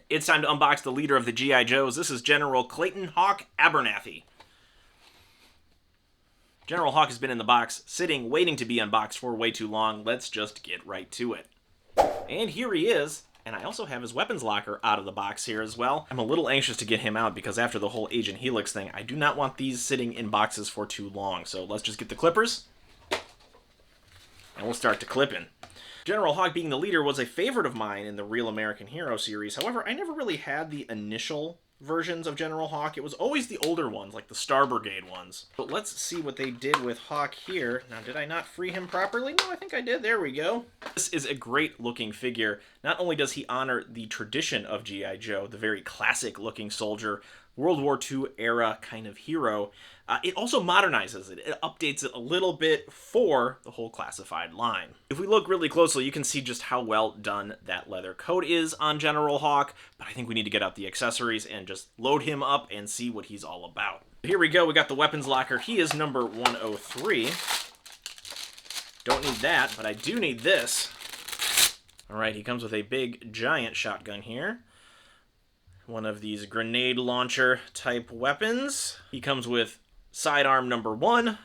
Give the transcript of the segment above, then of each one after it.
It's time to unbox the leader of the G.I. Joes. This is General Clayton Hawk Abernathy. General Hawk has been in the box, sitting, waiting to be unboxed for way too long. Let's just get right to it. And here he is. And I also have his weapons locker out of the box here as well. I'm a little anxious to get him out because after the whole Agent Helix thing, I do not want these sitting in boxes for too long. So let's just get the clippers, and we'll start to clipping. General Hawk, being the leader, was a favorite of mine in the Real American Hero series. However, I never really had the initial versions of General Hawk. It was always the older ones, like the Star Brigade ones. But let's see what they did with Hawk here. Now, did I not free him properly? No, I think I did. There we go. This is a great looking figure. Not only does he honor the tradition of G.I. Joe, the very classic looking soldier, World War II era kind of hero, it also modernizes it. It updates it a little bit for the whole classified line. If we look really closely, you can see just how well done that leather coat is on General Hawk, but I think we need to get out the accessories and just load him up and see what he's all about. Here we go, we got the weapons locker. He is number 103. Don't need that, but I do need this. All right, he comes with a big, giant shotgun here. One of these grenade launcher type weapons. He comes with sidearm number 1,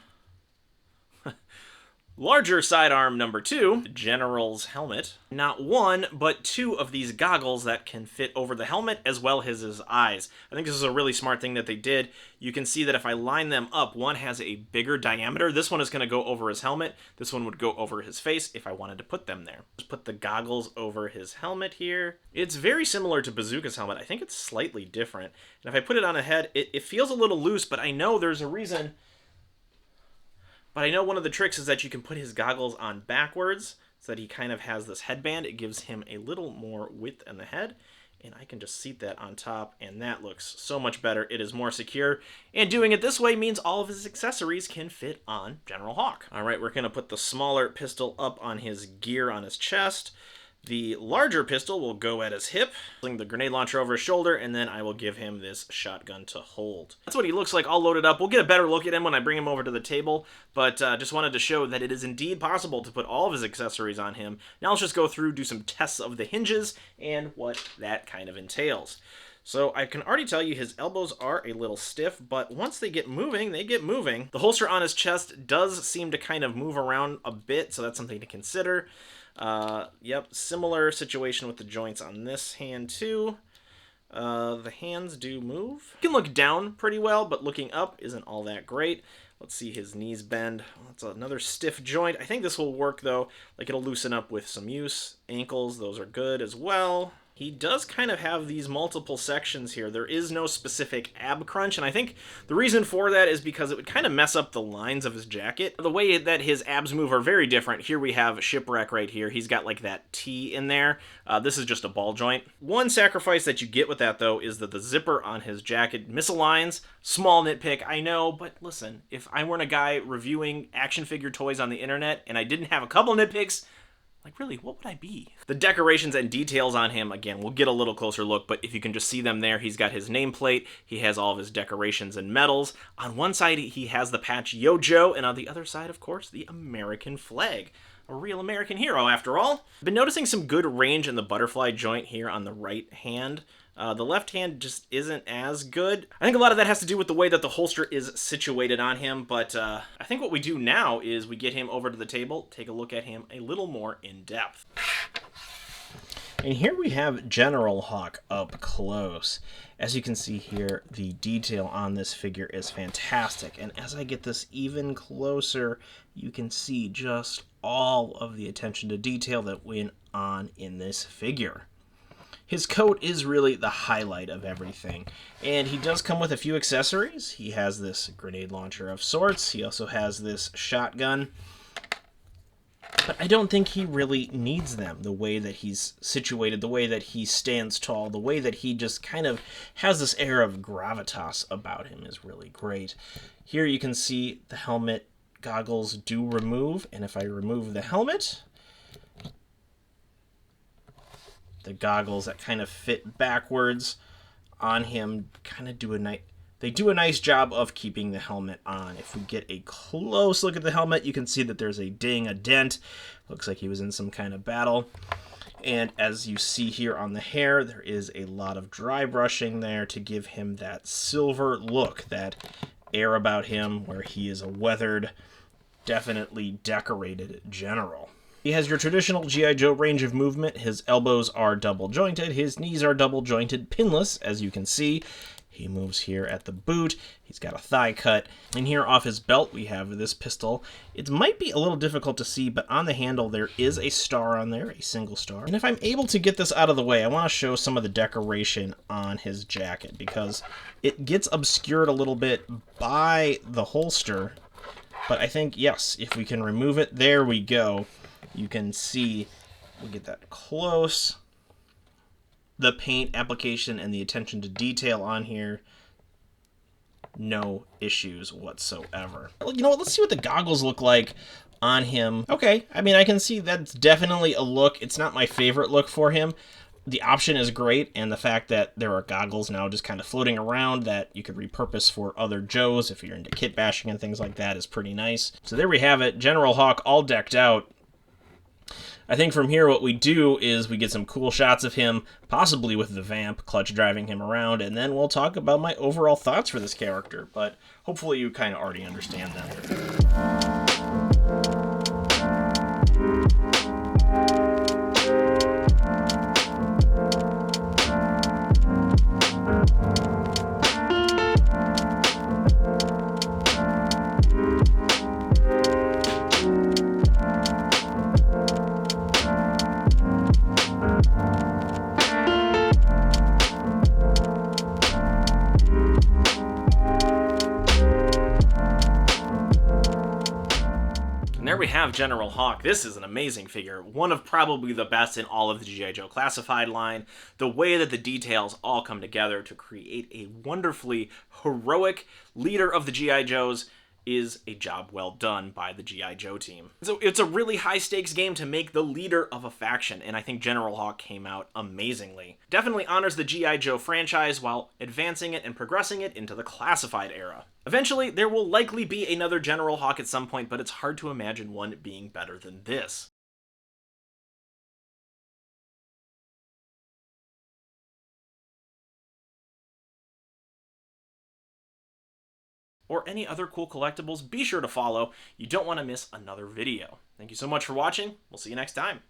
larger sidearm number 2, the General's helmet. Not one, but 2 of these goggles that can fit over the helmet as well as his eyes. I think this is a really smart thing that they did. You can see that if I line them up, one has a bigger diameter. This one is going to go over his helmet. This one would go over his face if I wanted to put them there. Just put the goggles over his helmet here. It's very similar to Bazooka's helmet. I think it's slightly different. And if I put it on a head, it feels a little loose, but I know there's a reason. But I know one of the tricks is that you can put his goggles on backwards so that he kind of has this headband. It gives him a little more width in the head, and I can just seat that on top, and that looks so much better. It is more secure, and doing it this way means all of his accessories can fit on General Hawk. All right, we're going to put the smaller pistol up on his gear on his chest. The larger pistol will go at his hip, sling the grenade launcher over his shoulder, and then I will give him this shotgun to hold. That's what he looks like all loaded up. We'll get a better look at him when I bring him over to the table, but just wanted to show that it is indeed possible to put all of his accessories on him. Now let's just go through, do some tests of the hinges, and what that kind of entails. So I can already tell you his elbows are a little stiff, but once they get moving, they get moving. The holster on his chest does seem to kind of move around a bit, so that's something to consider. Yep, similar situation with the joints on this hand too. The hands do move. You can look down pretty well, but looking up isn't all that great. Let's see his knees bend. That's another stiff joint. I think this will work though. Like it'll loosen up with some use. Ankles, those are good as well. He does kind of have these multiple sections here. There is no specific ab crunch, and I think the reason for that is because it would kind of mess up the lines of his jacket. The way that his abs move are very different. Here we have Shipwreck right here. He's got like that T in there. This is just a ball joint. One sacrifice that you get with that, though, is that the zipper on his jacket misaligns. Small nitpick, I know, but listen, if I weren't a guy reviewing action figure toys on the internet and I didn't have a couple nitpicks, like, really, what would I be? The decorations and details on him, again, we'll get a little closer look, but if you can just see them there, he's got his nameplate, he has all of his decorations and medals. On one side, he has the patch Yo Joe, and on the other side, of course, the American flag. A real American hero, after all. I've been noticing some good range in the butterfly joint here on the right hand. The left hand just isn't as good. I think a lot of that has to do with the way that the holster is situated on him, but I think what we do now is we get him over to the table, take a look at him a little more in depth. And here we have General Hawk up close. As you can see here, the detail on this figure is fantastic, and as I get this even closer, you can see just all of the attention to detail that went on in this figure. His coat is really the highlight of everything, and he does come with a few accessories. He has this grenade launcher of sorts. He also has this shotgun, but I don't think he really needs them. The way that he's situated, the way that he stands tall, the way that he just kind of has this air of gravitas about him is really great. Here you can see the helmet goggles do remove, and if I remove the helmet, the goggles that kind of fit backwards on him kind of do a nice job of keeping the helmet on. If we get a close look at the helmet, you can see that there's a ding, a dent. Looks like he was in some kind of battle. And as you see here on the hair, there is a lot of dry brushing there to give him that silver look, that air about him where he is a weathered, definitely decorated general. He has your traditional G.I. Joe range of movement. His elbows are double jointed, his knees are double jointed, pinless, as you can see. He moves here at the boot. He's got a thigh cut. And here off his belt, we have this pistol. It might be a little difficult to see, but on the handle, there is a star on there, a single star. And if I'm able to get this out of the way, I want to show some of the decoration on his jacket because it gets obscured a little bit by the holster. But I think, yes, if we can remove it, there we go. You can see, we'll get that close. The paint application and the attention to detail on here, no issues whatsoever. You know what, let's see what the goggles look like on him. Okay, I mean, I can see that's definitely a look. It's not my favorite look for him. The option is great, and the fact that there are goggles now just kind of floating around that you could repurpose for other Joes if you're into kit bashing and things like that is pretty nice. So there we have it, General Hawk all decked out. I think from here what we do is we get some cool shots of him, possibly with the vamp, clutch driving him around, and then we'll talk about my overall thoughts for this character, but hopefully you kind of already understand them. And there we have General Hawk. This is an amazing figure, one of probably the best in all of the G.I. Joe Classified line. The way that the details all come together to create a wonderfully heroic leader of the G.I. Joes is a job well done by the G.I. Joe team. So it's a really high-stakes game to make the leader of a faction, and I think General Hawk came out amazingly. Definitely honors the G.I. Joe franchise while advancing it and progressing it into the Classified era. Eventually, there will likely be another General Hawk at some point, but it's hard to imagine one being better than this. Or any other cool collectibles, be sure to follow. You don't want to miss another video. Thank you so much for watching. We'll see you next time.